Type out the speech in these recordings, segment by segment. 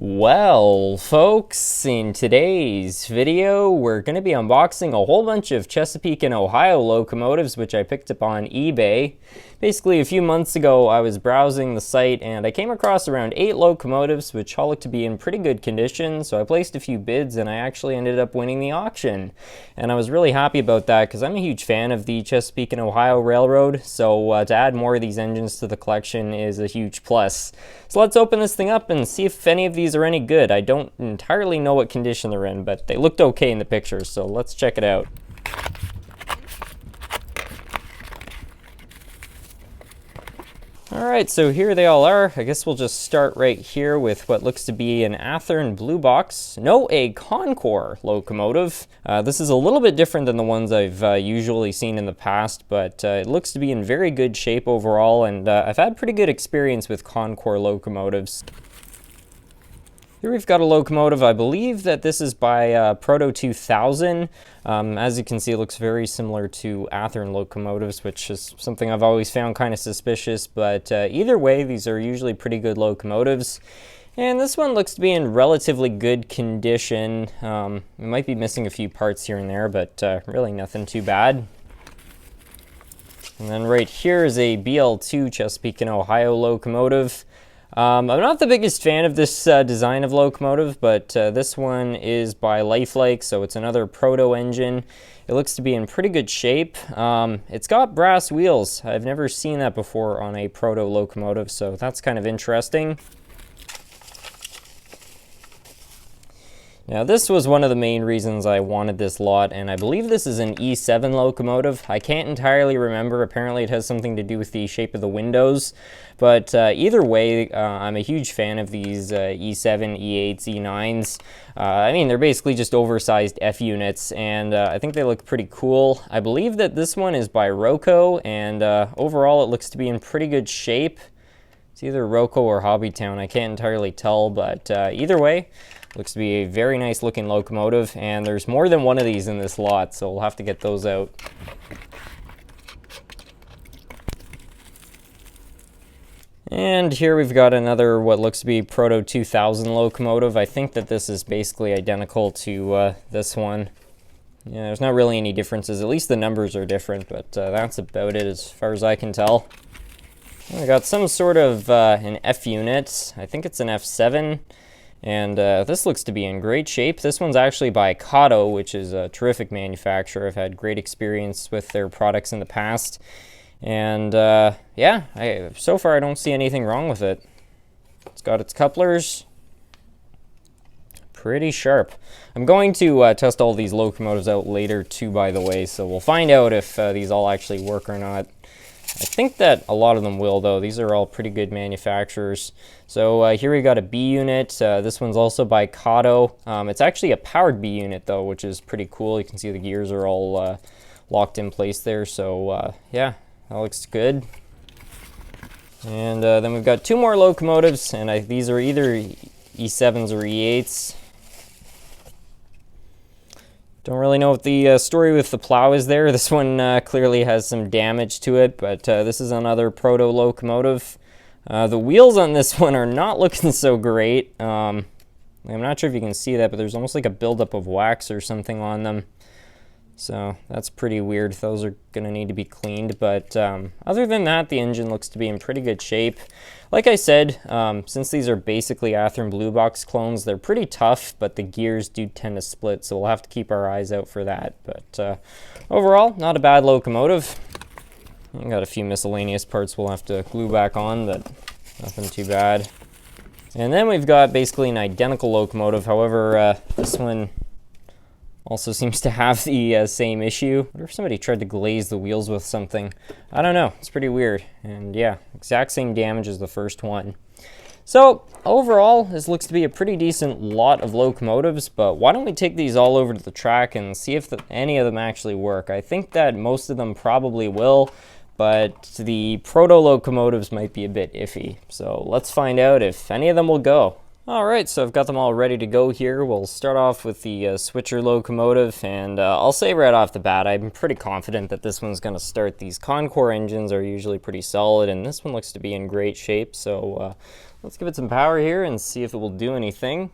Well, folks, in today's video, we're going to be unboxing a whole bunch of Chesapeake and Ohio locomotives, which I picked up on eBay. Basically, a few months ago, I was browsing the site and I came across around 8 locomotives, which all looked to be in pretty good condition. So I placed a few bids and I actually ended up winning the auction. And I was really happy about that because I'm a huge fan of the Chesapeake and Ohio Railroad. So to add more of these engines to the collection is a huge plus. So let's open this thing up and see if any of these are any good. I don't entirely know what condition they're in, but they looked okay in the pictures, so let's check it out. Alright, so here they all are. I guess we'll just start right here with what looks to be an Athearn Blue Box. No, a Concord locomotive. This is a little bit different than the ones I've usually seen in the past, but it looks to be in very good shape overall, and I've had pretty good experience with Concord locomotives. Here we've got a locomotive. I believe that this is by Proto 2000. As you can see, it looks very similar to Athearn locomotives, which is something I've always found kind of suspicious, but either way, these are usually pretty good locomotives. And this one looks to be in relatively good condition. It might be missing a few parts here and there, but really nothing too bad. And then right here is a BL2 Chesapeake and Ohio locomotive. I'm not the biggest fan of this design of locomotive, but this one is by Lifelike, so it's another proto engine. It looks to be in pretty good shape. It's got brass wheels. I've never seen that before on a proto locomotive, so that's kind of interesting. Now this was one of the main reasons I wanted this lot, and I believe this is an E7 locomotive. I can't entirely remember. Apparently it has something to do with the shape of the windows, but either way, I'm a huge fan of these E7, E8s, E9s. I mean, they're basically just oversized F units, and I think they look pretty cool. I believe that this one is by Roco, and overall it looks to be in pretty good shape. It's either Roco or Hobbytown. I can't entirely tell, but either way, looks to be a very nice looking locomotive, and there's more than one of these in this lot, so we'll have to get those out. And here we've got another what looks to be Proto 2000 locomotive. I think that this is basically identical to this one. Yeah, there's not really any differences. At least the numbers are different, but that's about it as far as I can tell. We got some sort of an F unit. I think it's an F7. And this looks to be in great shape. This one's actually by Kato, which is a terrific manufacturer. I've had great experience with their products in the past. And yeah, so far I don't see anything wrong with it. It's got its couplers. Pretty sharp. I'm going to test all these locomotives out later too, by the way, so we'll find out if these all actually work or not. I think that a lot of them will, though. These are all pretty good manufacturers. So here we got a B unit. This one's also by Kato. It's actually a powered B unit, though, which is pretty cool. You can see the gears are all locked in place there. So yeah, that looks good. And then we've got 2 more locomotives, and these are either E7s or E8s. Don't really know what the story with the plow is there. This one clearly has some damage to it, but this is another proto locomotive. The wheels on this one are not looking so great. I'm not sure if you can see that, but there's almost like a buildup of wax or something on them. So that's pretty weird. Those are going to need to be cleaned, but other than that, the engine looks to be in pretty good shape. Like I said, since these are basically Athearn Blue Box clones, they're pretty tough, but the gears do tend to split, so we'll have to keep our eyes out for that. But overall, not a bad locomotive. Got a few miscellaneous parts we'll have to glue back on, but nothing too bad. And then we've got basically an identical locomotive. However, this one also seems to have the same issue. I wonder if somebody tried to glaze the wheels with something. I don't know. It's pretty weird. And yeah, exact same damage as the first one. So overall, this looks to be a pretty decent lot of locomotives, but why don't we take these all over to the track and see if any of them actually work. I think that most of them probably will, but the proto locomotives might be a bit iffy. So let's find out if any of them will go. Alright, so I've got them all ready to go here. We'll start off with the switcher locomotive, and I'll say right off the bat, I'm pretty confident that this one's going to start. These Concord engines are usually pretty solid, and this one looks to be in great shape, so Let's give it some power here and see if it will do anything.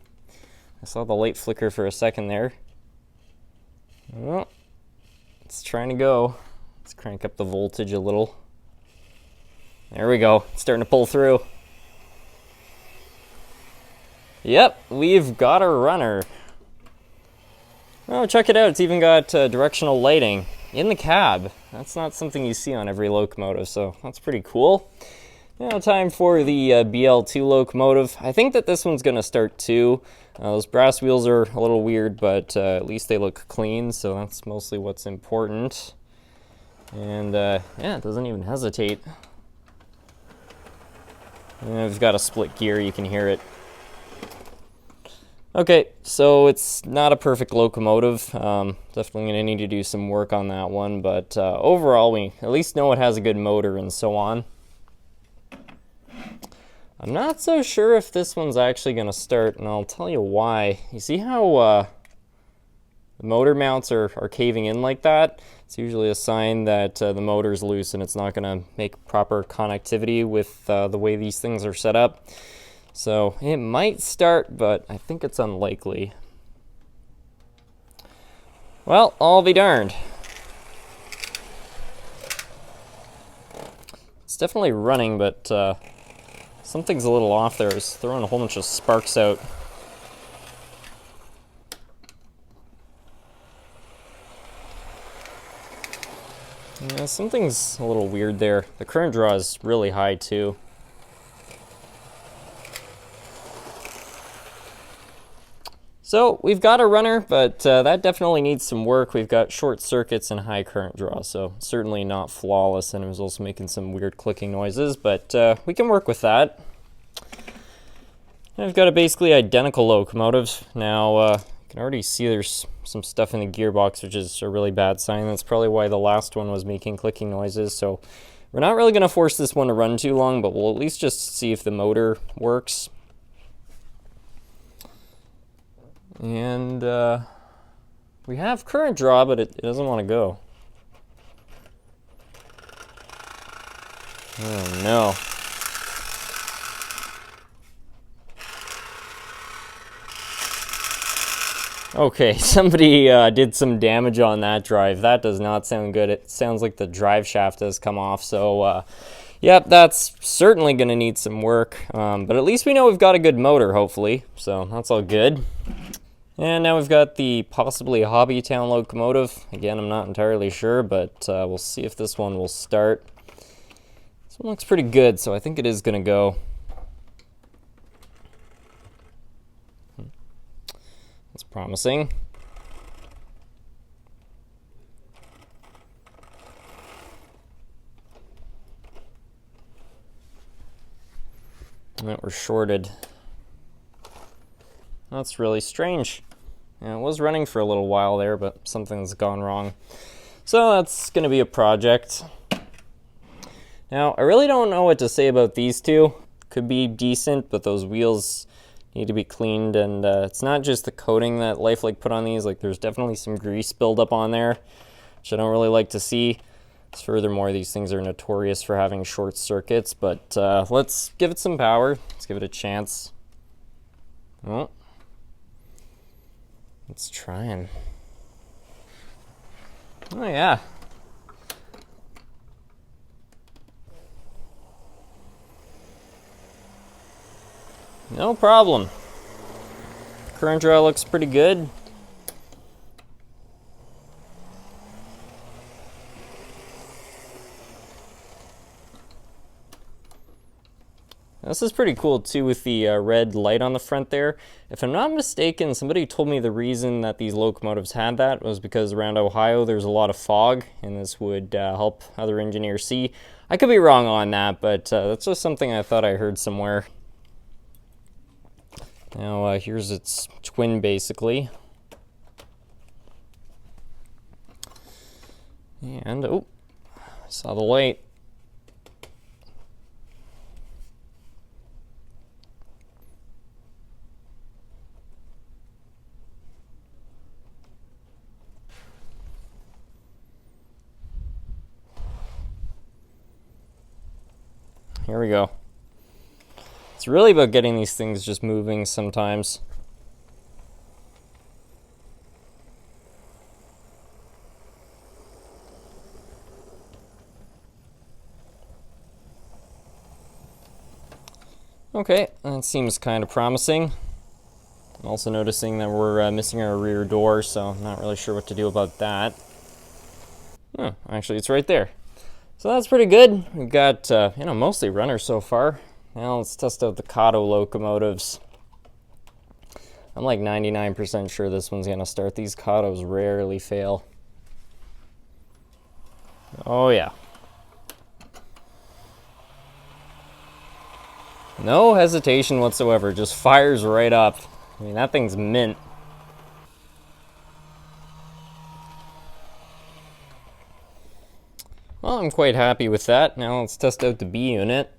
I saw the light flicker for a second there. Well, it's trying to go. Let's crank up the voltage a little. There we go. It's starting to pull through. Yep, we've got a runner. Oh, check it out. It's even got directional lighting in the cab. That's not something you see on every locomotive, so that's pretty cool. Now time for the BL2 locomotive. I think that this one's going to start too. Those brass wheels are a little weird, but at least they look clean, so that's mostly what's important. And yeah, it doesn't even hesitate. And I've got a split gear, you can hear it. Okay, so it's not a perfect locomotive. Definitely going to need to do some work on that one, but overall we at least know it has a good motor and so on. I'm not so sure if this one's actually going to start, and I'll tell you why. You see how the motor mounts are caving in like that? It's usually a sign that the motor's loose and it's not going to make proper connectivity with the way these things are set up. So it might start, but I think it's unlikely. Well, I'll be darned. It's definitely running, but something's a little off there. It's throwing a whole bunch of sparks out. Yeah, something's a little weird there. The current draw is really high too. So we've got a runner, but that definitely needs some work. We've got short circuits and high current draw, so certainly not flawless, and it was also making some weird clicking noises, but we can work with that. And I've got a basically identical locomotive. Now you can already see there's some stuff in the gearbox, which is a really bad sign. That's probably why the last one was making clicking noises. So we're not really going to force this one to run too long, but we'll at least just see if the motor works. And we have current draw, but it doesn't want to go. Oh no. Okay, somebody did some damage on that drive. That does not sound good. It sounds like the drive shaft has come off. So, yep, that's certainly going to need some work. But at least we know we've got a good motor, hopefully. So that's all good. And now we've got the possibly Hobbytown locomotive. Again, I'm not entirely sure, but we'll see if this one will start. This one looks pretty good, so I think it is going to go. That's promising. And we're shorted. That's really strange. Yeah, it was running for a little while there, but something's gone wrong. So that's going to be a project. Now, I really don't know what to say about these two. Could be decent, but those wheels need to be cleaned, and it's not just the coating that Lifelike put on these. Like, there's definitely some grease buildup on there, which I don't really like to see. Furthermore, these things are notorious for having short circuits, but let's give it some power. Let's give it a chance. Oh. It's trying. Oh yeah. No problem. Current draw looks pretty good. This is pretty cool too with the red light on the front there. If I'm not mistaken, somebody told me the reason that these locomotives had that was because around Ohio there's a lot of fog, and this would help other engineers see. I could be wrong on that, but that's just something I thought I heard somewhere. Now here's its twin basically. And oh, I saw the light. Here we go. It's really about getting these things just moving sometimes. Okay, that seems kind of promising. I'm also noticing that we're missing our rear door, so I'm not really sure what to do about that. Oh, actually, it's right there. So that's pretty good. We've got, mostly runners so far. Now let's test out the Kato locomotives. I'm like 99% sure this one's going to start. These Katos rarely fail. Oh, yeah. No hesitation whatsoever, just fires right up. I mean, that thing's mint. Well, I'm quite happy with that. Now let's test out the B unit.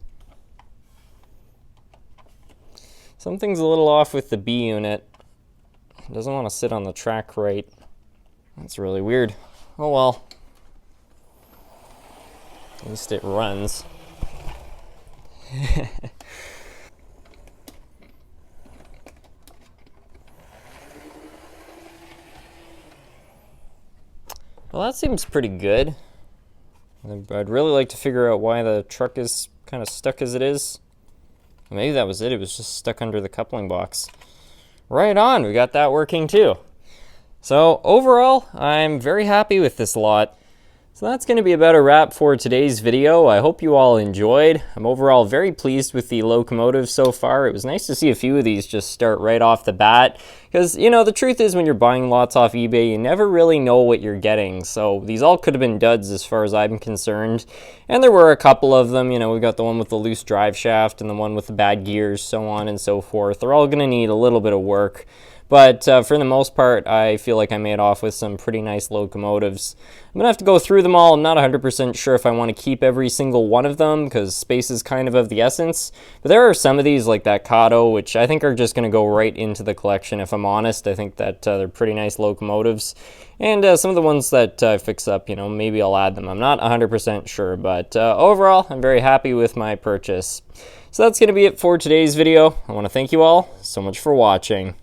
Something's a little off with the B unit. It doesn't want to sit on the track right. That's really weird. Oh well. At least it runs. Well, that seems pretty good. I'd really like to figure out why the truck is kind of stuck as it is. Maybe that was it. It was just stuck under the coupling box. Right on. We got that working too. So overall, I'm very happy with this lot. So that's going to be about a wrap for today's video. I hope you all enjoyed. I'm overall very pleased with the locomotive so far. It was nice to see a few of these just start right off the bat. Because, the truth is when you're buying lots off eBay, you never really know what you're getting. So these all could have been duds as far as I'm concerned. And there were a couple of them. We got the one with the loose drive shaft and the one with the bad gears, so on and so forth. They're all going to need a little bit of work. But for the most part, I feel like I made off with some pretty nice locomotives. I'm going to have to go through them all. I'm not 100% sure if I want to keep every single one of them because space is kind of the essence. But there are some of these, like that Kato, which I think are just going to go right into the collection if I'm honest. I think that they're pretty nice locomotives. And some of the ones that I fix up, maybe I'll add them. I'm not 100% sure, but overall, I'm very happy with my purchase. So that's going to be it for today's video. I want to thank you all so much for watching.